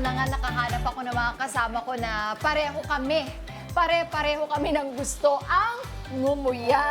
na nga, nakahanap ako ng mga kasama ko na pareho kami. Pare-pareho kami ng gusto ang ngumuya.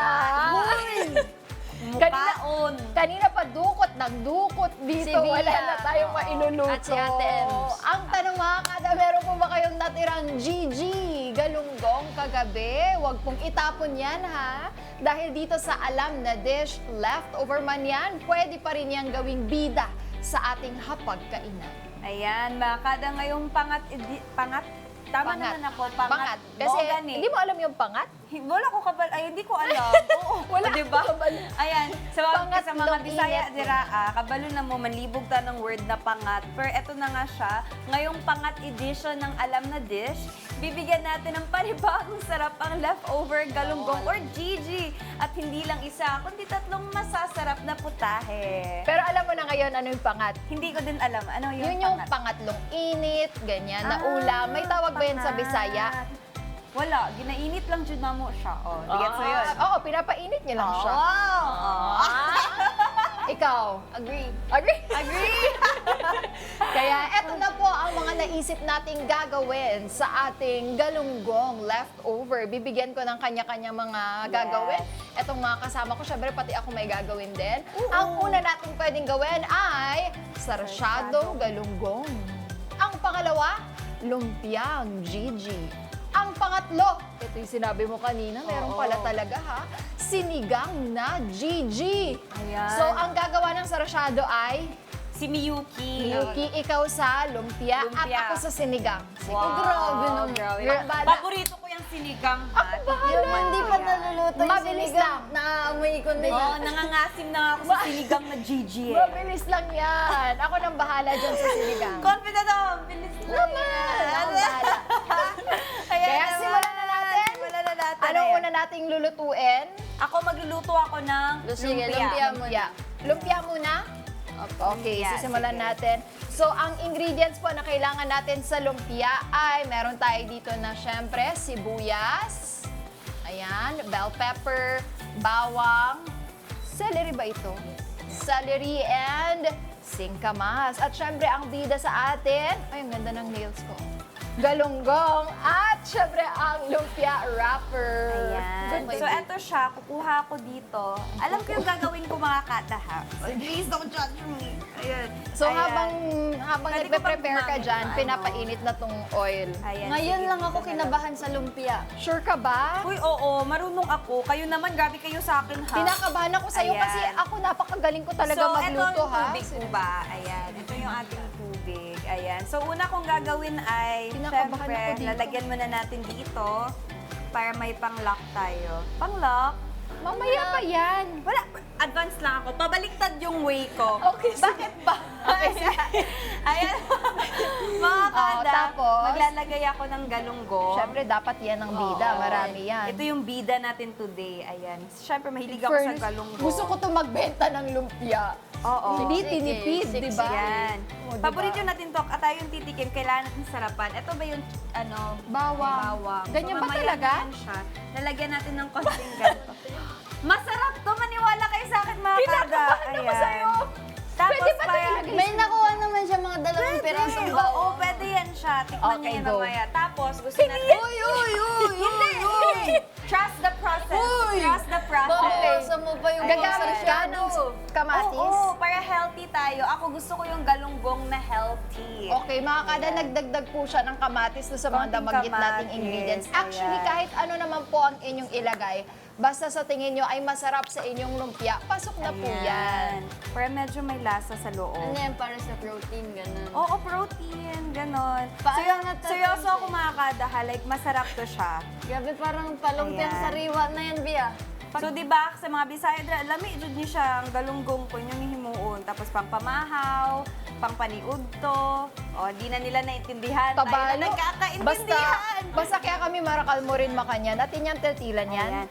Kanina pa dukot ng dukot dito. Si Via. Wala na tayong Oo. mailuluto. At si Ate Ems. Ang tanong mga kada, meron po ba kayong natirang Gigi galunggong kagabi? Huwag pong itapon yan ha. Dahil dito sa alam na dish, leftover man yan, pwede pa rin yang gawing bida sa ating hapagkainan. Ayan, mga kada ngayong pangat. Tama Pangat. naman ako, pangat. Kasi Bogani. hindi mo alam yung pangat? Wala ko kabal, ay hindi ko alam. Oo, Wala diba? ko kabal. Ayan, Pangat sa mga ng Bisaya init. dira, kabalo na mo, manlibog ta ng word na pangat. Pero eto na nga siya, ngayong pangat edition ng Alam na Dish, bibigyan natin ng panibagong sarap ang leftover galunggong or Gigi. At hindi lang isa, kundi tatlong masasarap na putahe. Pero alam mo na ngayon ano yung pangat? Hindi ko din alam, ano yung Yun yung pangat? pangatlong init, ganyan, na Ah, ulam. May tawag ba yun sa pangat. Bisaya? Wala, ginainit lang dyan na mo siya. Oh, digets mo yun? Oo, pinapainit niya lang siya. Wow! Ikaw? Agree. Agree? Agree! Kaya eto na po ang mga naisip nating gagawin sa ating galunggong leftover. Bibigyan ko ng kanya-kanyang mga gagawin. Etong mga kasama ko, syempre pati ako may gagawin din. Ang una nating pwedeng gawin ay sarsyadong galunggong. Ang pangalawa, lumpiang Gigi. Ang pangatlo, ito yung sinabi mo kanina, meron pala talaga ha, sinigang na Gigi. Ayan. So, ang gagawa ng sarasyado ay Si Miyuki. Yuki, ikaw sa lumpia, at Lumpia. ako sa sinigang. Wow, grabe naman. grabe. Girl, bala. Paborito ko yung sinigang. Ako bahala. Hindi pa naluluto yung Mabilis sinigang. lang. Naaamoy ko na Oo, yan. nangangasim na nga ako sa sinigang na Gigi eh. Mabilis lang yan. Ako nang bahala dyan sa sinigang. Confident ako, bilis lang Naman, yan. ako bahala. Kaya simulan na natin. Simulan na natin. Anong Ayan. una nating lulutuin? Ako magluluto ako ng Sige, lumpia. lumpia. Lumpia muna? Okay, Lumpia, sisimulan sige. natin. So, ang ingredients po na kailangan natin sa lumpia ay meron tayo dito na syempre sibuyas, ayan, bell pepper, bawang, celery ba ito? Celery and singkamas. At syempre, ang bida sa atin, ay, ang ganda ng nails ko. Galunggong at syempre ang lumpia wrapper. Ayan. Good So, baby. eto siya. Kukuha ko dito. Alam ko yung gagawin ko mga kata, ha? Please don't judge me. Ayan. So Ayan. habang Pwede ko nagpe-prepare ka pang dyan, ano? pinapainit na tong oil. Ayan, Ngayon sige, lang ako sige, kinabahan sa lumpia. Sure ka ba? Uy, oo, marunong ako. Kayo naman, grabe kayo sa akin, ha? Kinakabahan ako sa'yo Ayan. kasi ako napakagaling ko talaga so, magluto, ito yung ha? tubig ko ba? Ayan, ito yung ating tubig. Ayan. So, una kong gagawin ay, Kinakabahan syempre, ako dito. lalagyan muna natin dito para may pang-lock tayo. Pang-lock? Mamaya pa yan. Wala, advance lang ako. Pabaliktad yung way ko. Okay, sige. Bakit ba? Ayan. Mga kada, tapos? maglalagay ako ng galunggong. Siyempre, dapat yan ang bida. Oo. Marami yan. Ito yung bida natin today. Ayan. Siyempre, mahilig ako sa Fairness, galunggong. Gusto ko to magbenta ng lumpia. Oo. Hindi Sige, tinipid, sige. di ba? Yan. O, diba? Paborito natin to, at tayo yung titikim, kailangan natin sarapan. Ito ba yung, ano, Bawang. bawang. Ganyan ba mamaya talaga? na yan siya. Lalagyan natin ng konting ganito. Masarap to, maniwala kayo sa akin mga kada. Kinakabahan ako sa'yo. Tapos, Pwede ba ito para- ilagay? May nakuha naman siya mga dalawang Pwede. pirasong Oo, bawang. pwede yan siya. Tikman Okay, niyo yan go. mamaya. Tapos, gusto natin... Hindi! Trust the process. Trust the process. Babawasan mo pa yung Gagamit ka sarsyado. ng kamatis? Oo, para healthy tayo. Ako gusto ko yung galunggong na healthy. Okay, mga kada, Ayan. nagdagdag po siya ng kamatis doon sa mga Konting damagit nating kamatis, ingredients. Actually, ayan. kahit ano naman po ang inyong ilagay, basta sa tingin nyo ay masarap sa inyong lumpia, pasok na po yan. Pero medyo may lasa sa loob. Ano yan, para sa protein, ganun. Oo, protein, ganon. Paano natatapos Seryoso ako mga kada, ha? Like, masarap to siya. Grabe, parang palumpiang Ayan. sariwa na yan, Bia. So, di ba, sa mga Bisaya, lami, jud ni siya, ang galunggong ko, yung himuon. Tapos, pang pamahaw, pang paniud to. O, di na nila naintindihan. Tayo na Basta, nagkakaintindihan. basta kaya kami marakal mo rin makanyan at inyang tertilan yan. Ayan.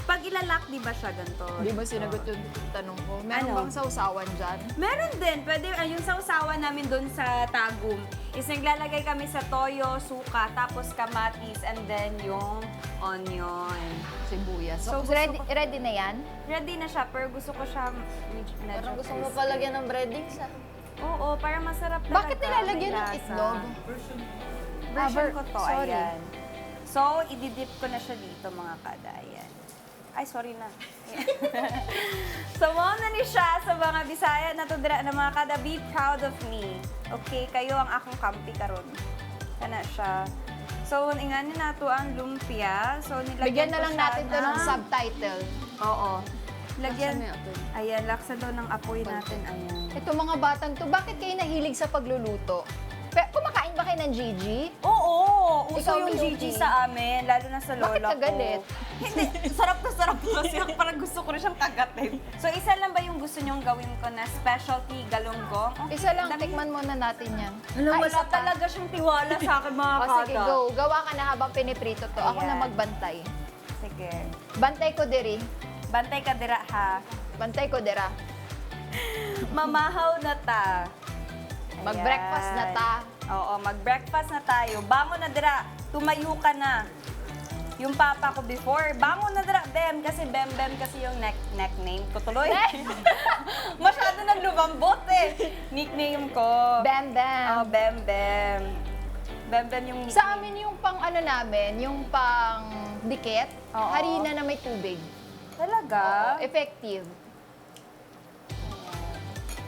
Pag ilalak, di ba siya ganito? Di ba sinagot yung tanong ko? Meron Ano? bang sausawan dyan? Meron din. Pwede, yung sausawan namin doon sa Tagum is naglalagay kami sa toyo, suka, tapos kamatis, and then yung onion. Sibuyas. So, So, gusto ready, ko- ready na yan? Ready na siya, pero gusto ko siya medyo Parang gusto mo crispy. palagyan ng breadings, ah. Oo, para masarap talaga. Bakit nilalagyan may ng lasa. itlog? Version ko to, Sorry. ayan. So, ididip ko na siya dito, mga kada. Ayan. Ay, sorry na. Ayan. So, mo na ni siya sa mga Bisaya na to dira na mga kada. Be proud of me. Okay, kayo ang akong kampi karon. Kana siya. So, inganin na to ang lumpia. So, nilagyan Bigyan na ko lang siya natin to ng subtitle. Oo. Lagyan. Laksan mo yung apoy. Ayan, laksan daw ng apoy natin. Ayan. Ito mga batang to, bakit kayo nahilig sa pagluluto? Kumakain ba kayo ng Gigi? Oo! Uso Ikaw, yung Miyuki. Gigi sa amin, lalo na sa lola Bakit ka galit? ko. Hindi, sarap na sarap kasi ako parang gusto ko rin siyang kagatin. So, isa lang ba yung gusto niyong gawin ko na specialty galunggong? Oh, Isa lang, dami. tikman muna natin yan. Alam, Ah, wala isa pa. talaga siyang tiwala sa akin, mga O kada. sige, go. Gawa ka na habang piniprito to. Ako na Ayan. magbantay. Sige. Bantay ko diri. Bantay ka dira, ha? Bantay ko dira. Mamahaw na ta. Mag-breakfast na ta. Oo, mag-breakfast na tayo. Bangon na dira. Tumayo ka na. Yung papa ko before, bangon na dira, Bem. Kasi Bem kasi yung nickname ko tuloy. Masyado nang lumambot eh. Nickname ko. Bam, bam. Oh, Bem. Bem yung nickname. Sa amin yung pang ano namin, yung pang dikit, Oo. harina na may tubig. Talaga? Effective.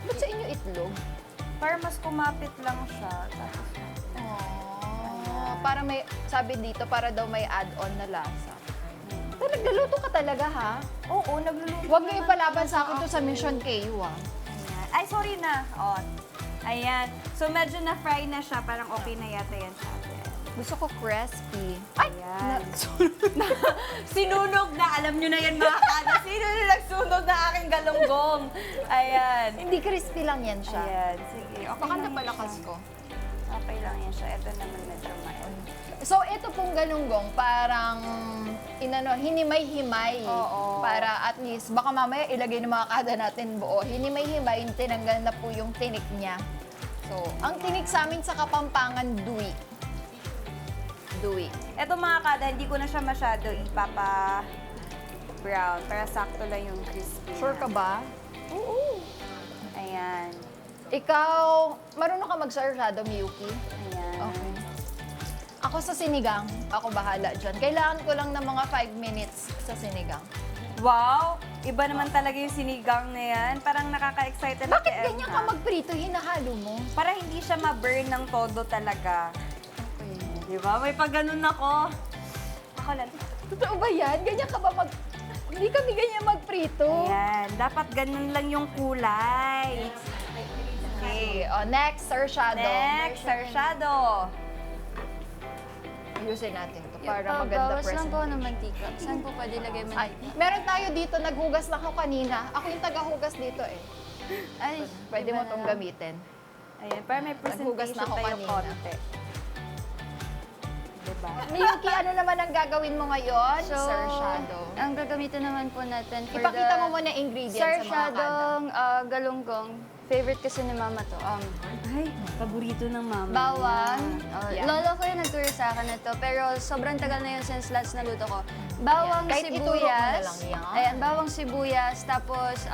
Ba't sa inyo itlog? Para mas kumapit lang siya. Tapos, Para may, sabi dito, para daw may add-on na lasa. Nagluluto ka talaga, ha? oo, nagluluto. Huwag niyo naman ipalaban sa akin talaga to sa ako. Mission KU, ah. Ayan. Ay, sorry na. Oh. Ayan. So, medyo na-fry na siya. Parang okay na yata yan sa atin. Gusto ko crispy. Ay! Ayan. Sinunog na. Alam nyo na yan, mga kada. Sino na nagsunog na aking galunggong? Ayan. Hindi crispy lang yan siya. Ayan. Sige. Okay Baka lang yan napalakas siya. ko. Okay lang yan siya. Ito naman medyo mild. So, ito pong galunggong, parang hinimay-himay. Oo. Para at least, baka mamaya ilagay ng mga kada natin buo. Hinimay-himay, tinanggal na po yung tinik niya. So, ang tinik sa amin sa Kapampangan, dui. Dui. Ito mga kada, hindi ko na siya masyado ipapa-brown. Para sakto lang yung crispy. Sure ka ba? Oo. Ayan. Ikaw, marunong ka mag-sarsyado, Miyuki? Ayan. Okay. Ako sa sinigang, ako bahala dyan. Kailangan ko lang ng mga 5 minutes sa sinigang. Wow! Iba naman talaga yung sinigang na yan. Parang nakaka-excited Bakit Ate ganyan Emma. ka magprito, hinahalo mo? Para hindi siya ma-burn ng todo talaga. Okay. Di ba? May pag ganun ako. Ako lang. Totoo ba yan? Ganyan ka ba Hindi kami ganyan magprito. Ayan. Dapat ganun lang yung kulay. Okay, next, sarsyado. Next, sarsyado. Ayusin natin to Para para maganda bawas lang po presentation. ng mantika. Saan po pwede lagay Ay, mantika? meron tayo dito, naghugas lang ako kanina. Ako yung taga-hugas dito eh. Ay, Pwede iba mo na itong lang. gamitin. Ayan. Para may Naghugas na presentation ako tayo kanina. konti. Diba? Miyuki, ano naman ang gagawin mo ngayon? So, sarsyado. ang gagamitin naman po natin for Ipakita the mo muna ingredients sa mga kada. sarsyadong galunggong. Favorite kasi ni Mama to. Ay, paborito ng mama. Bawang. Yan. Lolo ko yung nagturo sa akin na to, pero sobrang tagal na yun since last naluto ko. Bawang Yan. Kahit ituro mo na sibuyas. lang yan. Ayan, bawang sibuyas, tapos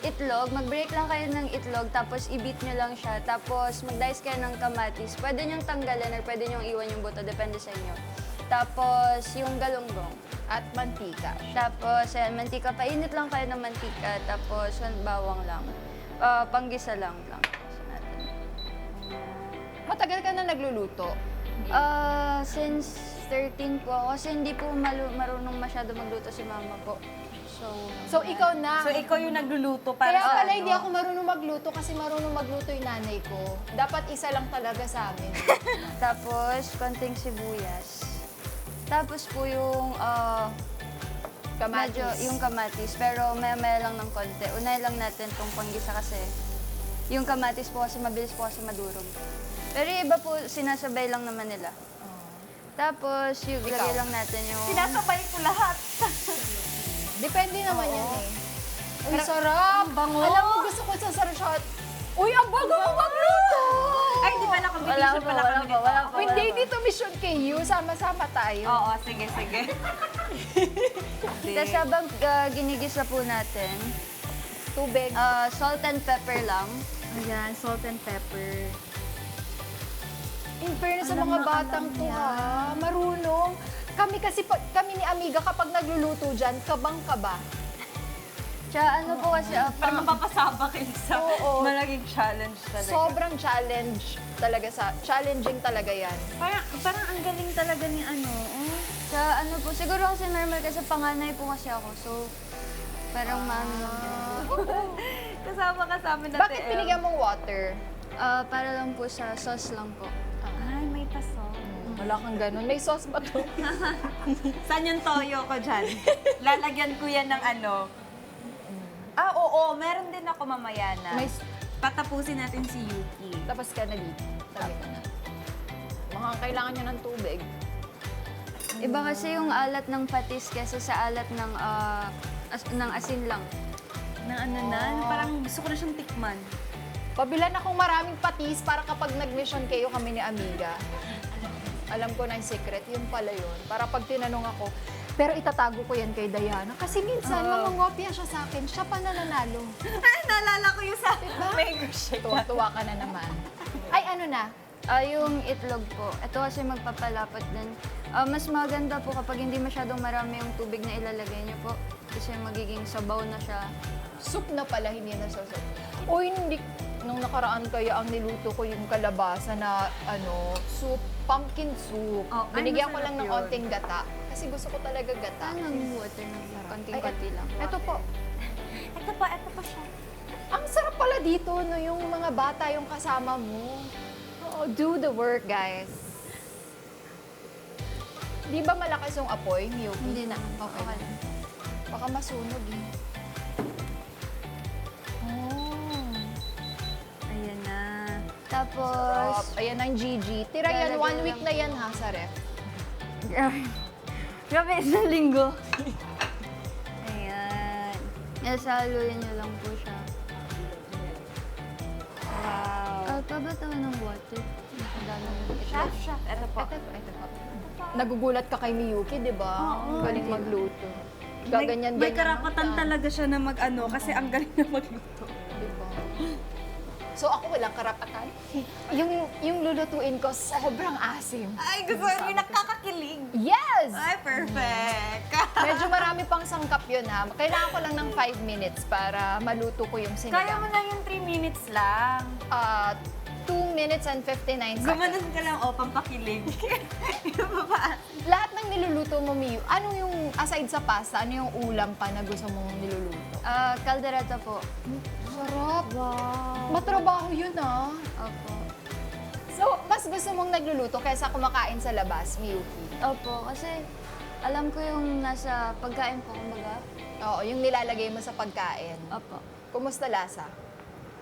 itlog. Mag-break lang kayo ng itlog, tapos i-beat nyo lang siya. Tapos mag-dice kayo ng kamatis. Pwede nyong tanggalin or pwede nyong iwan yung buto, depende sa inyo. Tapos yung galunggong. At mantika. Tapos, ayan, mantika. Painit lang kayo ng mantika. Tapos, bawang lang. Panggisa lang. Matagal ka na nagluluto. Since 13 po ako, kasi hindi po marunong masyado magluto si mama po. So, ikaw na. So, ikaw yung nagluluto para Kaya sa pala ano? hindi ako marunong magluto kasi marunong magluto yung nanay ko. Dapat isa lang talaga sa amin. Tapos, konting sibuyas. Tapos po yung, Kamatis. medyo yung kamatis, pero maya-maya lang ng konti. Unahin lang natin itong panggisa kasi yung kamatis po kasi mabilis po kasi madurog. Pero yung iba po, sinasabay lang naman nila. Tapos, yung Ikaw? ilagay lang natin yung... Sinasabay ko lahat. Depende naman yun eh. Uy, sarap! bango. Alam mo, gusto ko sa sarsyat. Uy, ang bago mo magluto! Ay, di pala competition pala kami nito. wala pa. Hindi dito Mission KU, sama-sama tayo. Oo, sige. Tapos habang ginigisa po natin, Tubig. salt and pepper lang. Ayan, salt and pepper. In fairness sa Alam mga na batang alam to niya. ha, marunong. Kami kasi, kami ni Amiga kapag nagluluto dyan, kabang-kaba. Tsaka ano po kasi, Para mapapasabak kayo sa Oo. malaging challenge talaga. Sobrang challenging talaga yan. Parang ang galing talaga ni ano. tsaka ano po, siguro kasi normal kasi panganay po kasi ako. So, parang maano lang din. Kasama ka sa amin dati. Bakit pinigyan mong water? Para lang po sa sauce lang po. Ay, may paso. Wala kang ganun. May sauce ba to? Saan yung toyo ko dyan? Lalagyan ko yan ng ano. Oo, meron din ako mamaya na. May, Patapusin natin si Yuki. tapos ka na dito. Sabi mo na. Mukhang kailangan niya ng tubig. Iba kasi yung alat ng patis kesa sa alat ng, ng asin lang. Na ano na, parang gusto ko na siyang tikman. Pabilan akong maraming patis para kapag nag-mission kayo kami ni Amiga. Alam ko na yung secret, yun pala yun. Para pag tinanong ako, pero itatago ko yan kay Diana. Kasi minsan, mangungopia siya sa akin, siya pa nananalo. Ay, naalala ko yung sa mango shake. Tuwa-tuwa ka na naman. Ay, ano na? Yung itlog po, ito kasi magpapalapat din. Mas maganda po kapag hindi masyadong marami yung tubig na ilalagay niyo po. Kasi magiging sabaw na siya. Soup na pala, hindi na sa soup. Uy, hindi. Nung nakaraan kaya ang niluto ko yung kalabasa na soup, pumpkin soup. Oh, ay, Binigyan ko masarap lang ng yun. onting gata. Kasi gusto ko talaga gata. Ng water ng konting-konti lang. Ito po. Ito pa siya. Ang sarap pala dito, no, yung mga bata yung kasama mo. Oo, do the work, guys. Di ba malakas yung apoy, Miyuki? Hindi na. Okay lang. Baka masunog eh. Oh. Ayan na. Tapos, Ayan ang Gigi. Tira yan, Lalagyan 1 week lang na yan ha, sa ref. grabe, isang linggo. Ayan. Saluyan niyo lang po siya. Wow. Pabatawan ng water. Nakadala ng Chef. Ito po. Ito po. Nagugulat ka kay Miyuki, di ba? Ang galing magluto. Gaganyan-ganyan. May karapatan talaga siya na mag-ano kasi ang galing na magluto. Diba? So ako walang karapatan. yung lulutuin ko sobrang asim. Ay, gusto niyo nakakakilig. Yes! Ay, perfect. Medyo marami pang sangkap yun ha. Kailangan ko lang ng 5 minutes para maluto ko yung Kaya mo sinigang. na yung 3 minutes lang. 2 minutes and 59 seconds. Gumanon ka lang, pampakilig. Yung baba. Lahat ng niluluto mo, Miyu, ano yung, aside sa pasta, ano yung ulam pa na gusto mong niluluto? Caldereta po. Sarap. Wow. Matrabaho yun ah. Opo. So, mas gusto mong nagluluto kaysa kumakain sa labas, Miyuki? Opo, kasi alam ko yung nasa pagkain po, kumbaga. Oo, yung nilalagay mo sa pagkain. Opo. Kumusta lasa?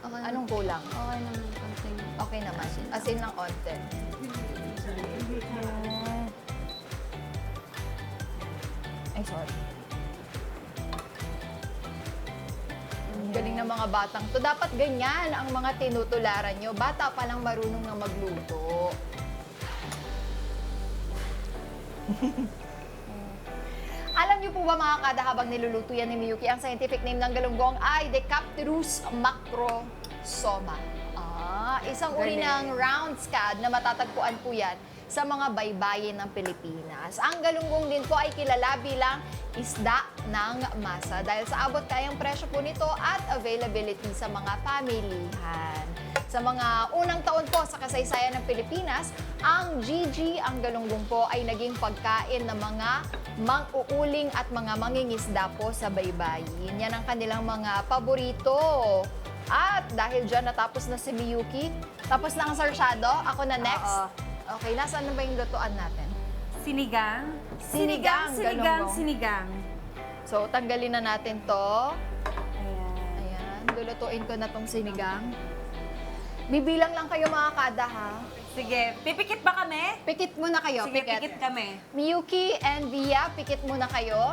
Okay Anong kulang? Okay naman, konting. Okay naman. Asin ng onte. Ay, sorry. Ang galing ng mga batang to. Dapat ganyan ang mga tinutularan nyo. Bata pa lang marunong na magluto. Alam niyo po ba mga kada habang niluluto yan ni Miyuki, ang scientific name ng galunggong ay Decapterus macrosoma. Isang uri ng round scad na matatagpuan po yan sa mga baybayin ng Pilipinas. Ang galunggong din po ay kilala bilang isda ng masa dahil sa abot kayang presyo po nito at availability sa mga pamilihan. Sa mga unang taon po sa kasaysayan ng Pilipinas, ang Gigi, ang galunggong po, ay naging pagkain ng mga mang-uuling at mga mangingisda po sa baybayin. Yan ang kanilang mga paborito. At dahil dyan natapos na si Miyuki, tapos na ang sarsyado, ako na next. Oo. Okay, nasaan na ba yung lutuan natin? Sinigang? Sinigang, galunggong. Sinigang. So, tanggalin na natin to. Ayan. Ayan, lulutuin ko na tong sinigang. Bibilang lang kayo mga kada ha. Sige, pipikit ba kami? Pikit muna kayo, Sige, pikit kami. Miyuki and Via, pikit muna kayo.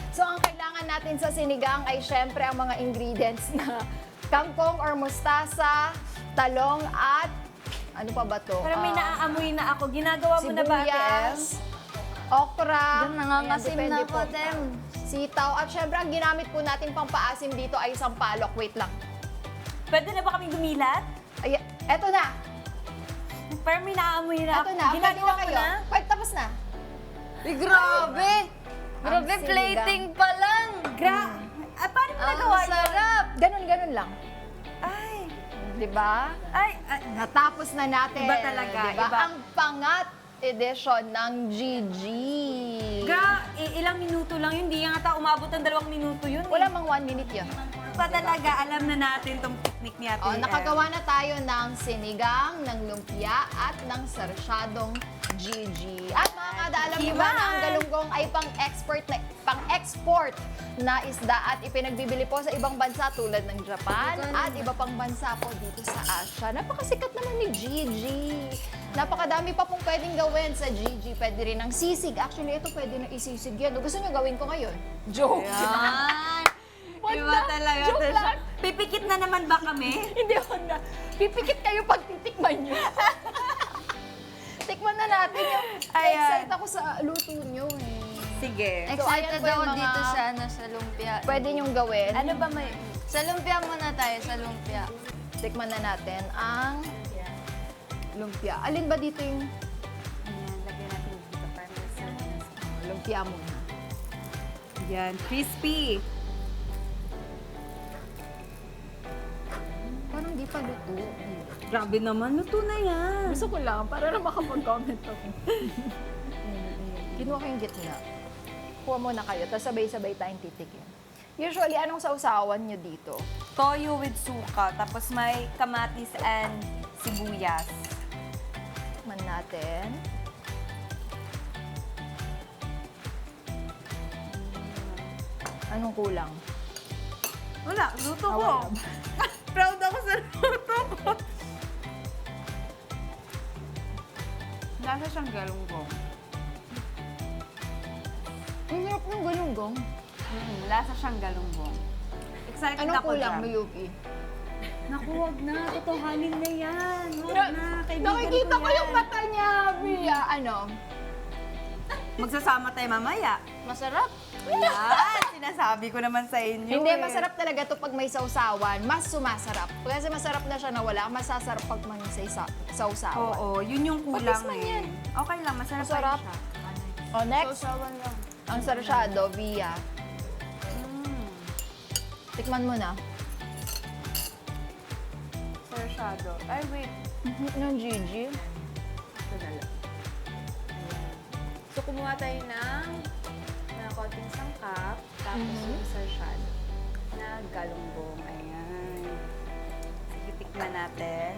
So, ang kailangan natin sa sinigang ay syempre ang mga ingredients na kangkong or mustasa, talong at ano pa ba to? Pero may naaamoy na ako. Ginagawa mo na ba, Ate Sibuyas, okra, Nangangasim ayan, na depende ako, Tem. Sitaw. At syempre, ang ginamit po natin pang paasim dito ay sampalok. Wait lang. Pwede na ba kaming gumilat? Ay, eto na. Pero may naamoy na. Eto na. Pwede Ginagawa na mo kayo. na? Pwede, tapos na. Uy, grabe! Grabe, sinigang. plating pa lang! Paano mo Ang nagawa yun? sarap! Ganun lang. Ay, Di ba? ay, Natapos na natin. Iba talaga, Diba? iba. Ang pangat edition ng Gigi. ilang minuto lang yun. Hindi yata umabot ng 2 minuto yun. Wala mang 1 minute yun. Pa talaga, alam na natin tong technique ni Ate Oh, Em. nakagawa na tayo ng sinigang, ng lumpia, at ng sarsyadong Gigi. At mga kada, alam niyo ba na ang galunggong ay pang-export na isda at ipinagbibili po sa ibang bansa tulad ng Japan at iba pang bansa po dito sa Asia. Napakasikat naman ni Gigi. Napakadami pa pong pwedeng gawin sa Gigi. Pwede rin ng sisig. Actually, ito pwede na isisig yan. Gusto niyo gawin ko ngayon? Joke! Yan. What Iba the? talaga. Joke to siya. lang. Pipikit na naman ba kami? Hindi ako na. Pipikit kayo pag titikman nyo. Tikman na natin yung... Ayan. Excited ako sa luto nyo eh. Sige. So, Excited ayan po yung ako mga- dito sa lumpia. Pwede nyong gawin. Ano ba may... Sa lumpia muna tayo, sa lumpia. Tikman na natin ang lumpia. Alin ba dito yung Ayan, lagyan natin dito para may service. lumpia muna? Yan, crispy. Parang di pa luto. Grabe naman, luto na yan. Gusto ko lang, para na makapag-comment ako. Kinuha ko yung gitna. Kuha muna kayo, tapos sabay-sabay tayong titikin. Usually, anong sausawan nyo dito? Toyo with suka, tapos may kamatis and sibuyas. Man natin. Anong kulang? Wala, luto ko. Wala. Proud ako sa luto ko. Nasa siyang galunggong. Ang hirap ng galunggong. Lasa siyang galunggong. Excited Anong ako kulang dyan. mo, Yuki? Naku, wag na. Totohanin na yan. Wag na. Kaibigan Nakikita ko yan. yung mata niya, Bia. Ano? Magsasama tayo mamaya. Masarap. Yan, sinasabi ko naman sa inyo. Hindi, eh. masarap talaga to pag may sausawan. Mas sumasarap. Kasi masarap na siya na wala. Masasarap pag may sausawan. Oo, yun yung kulang Patis man eh. yan. Okay lang, masarap, Masarap. pa rin siya. O, next. Sausawan lang. Ang sarsyado, Bia. Tikman mo na. Sarsyado. Ay, wait. Ng Gigi. Ito na lang. So, kumuha tayo ng konting sangkap, tapos yung sarsyado na galunggong. Ayan. Sige, tikman natin.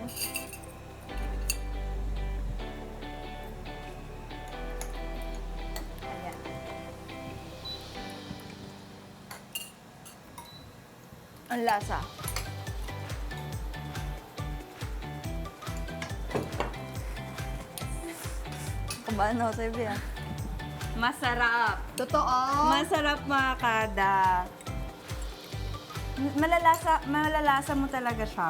Ayan. Ang lasa. Kabahan ako sa'yo, Bia. Masarap. Totoo. Masarap mga kada. Malalasa mo talaga siya.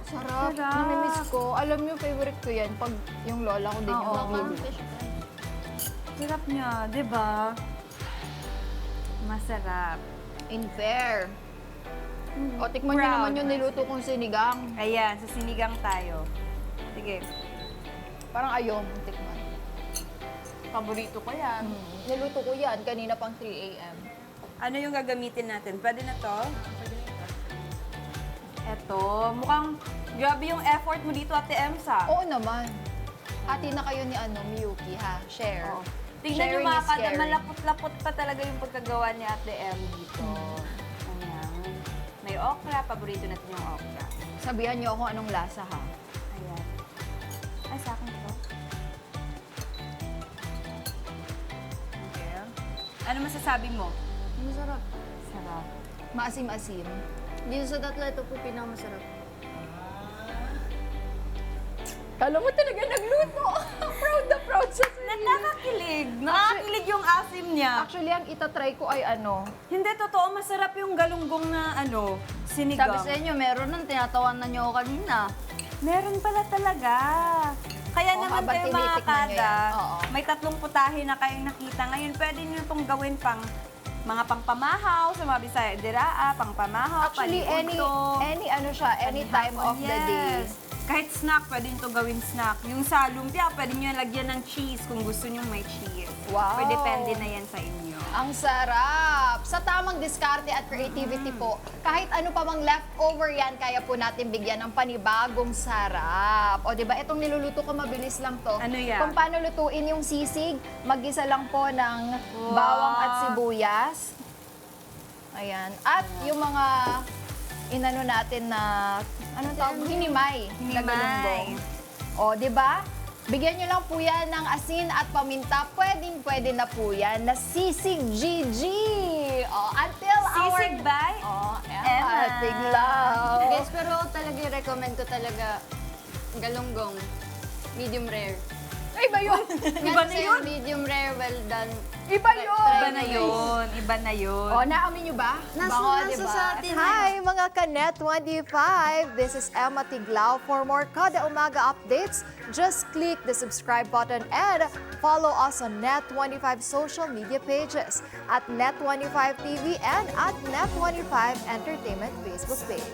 Sarap. Sarap. Namimiss ko. Alam niyo, favorite ko yan. Pag yung lola ko din yung Oo. magluluto. Sarap niya, di ba? Masarap. In fair. O, tikman niyo Proud. naman yung niluto kong sinigang. Ayan, sa sinigang tayo. Sige. Parang ayaw mong tikman. Paborito ko yan. Niluto ko yan kanina pang 3 a.m. Ano yung gagamitin natin? Pwede na to? Eto, mukhang grabe yung effort mo dito, Ate Emsa. Oo naman. Ati na kayo ni Miyuki, ha? Share. Oo. Tingnan nyo Sharing mga is kada, caring. malapot-lapot pa talaga yung pagkagawa ni Ate Em dito. Ayan. May okra, paborito natin yung okra. Sabihan niyo ako anong lasa, ha? Ayan. Ay, sa akin to. Okay. Ano masasabi mo? Masarap. Sarap. Maasim-asim. Dito sa tatlo, ito po pinakamasarap. Kala mo talaga nagluto. Proud na proud siya sa Nakakakilig. Nakakakilig yung asim niya. Actually, ang itatry ko ay Hindi, totoo. Masarap yung galunggong na sinigang. Sabi sa inyo, meron nung tinatawanan niyo ako kanina. Meron pala talaga. Kaya Oo, naman habang kayo mga tinitikman nyo kada, yan. Oo. may 3 putahe na kayong nakita. Ngayon, pwede nyo itong gawin pang mga pangpamahaw, sa mga Bisaya, diraa, pangpamahaw, Actually, paniudto. any ano siya, any time of the day. Yes. Kahit snack, pwede nyo to gawin snack. Yung sa lumpia, pwede nyo lagyan ng cheese kung gusto nyo may cheese. Wow. Pwede depende na yan sa inyo. Ang sarap! Sa tamang diskarte at creativity po, kahit ano pa mang leftover yan, kaya po natin bigyan ng panibagong sarap. O diba, itong niluluto ko, mabilis lang to. Ano yan? Kung paano lutuin yung sisig, mag-isa lang po ng bawang at sibuyas. Ayan. At yung mga inano natin na, anong tawag? Hinimay. Na Hinimay. galunggong. O, di ba? Bigyan nyo lang po yan ng asin at paminta. Pwedeng-pwede na po yan na sisig Gigi. O, until Sisig by Emma. Tiglaw. Guys, pero talaga recommend ko talaga galunggong. Medium rare. Iba yun. Iba na Kasi yun. medium rare, well done. Iba yun. Iba na yun. Iba na yun. O, naamin nyo ba? Nasa diba? sa atin. Hi, mga Kanet25! This is Emma Tiglao. For more Kada Umaga updates, just click the subscribe button and follow us on Net25 social media pages at Net25 TV and at Net25 Entertainment Facebook page.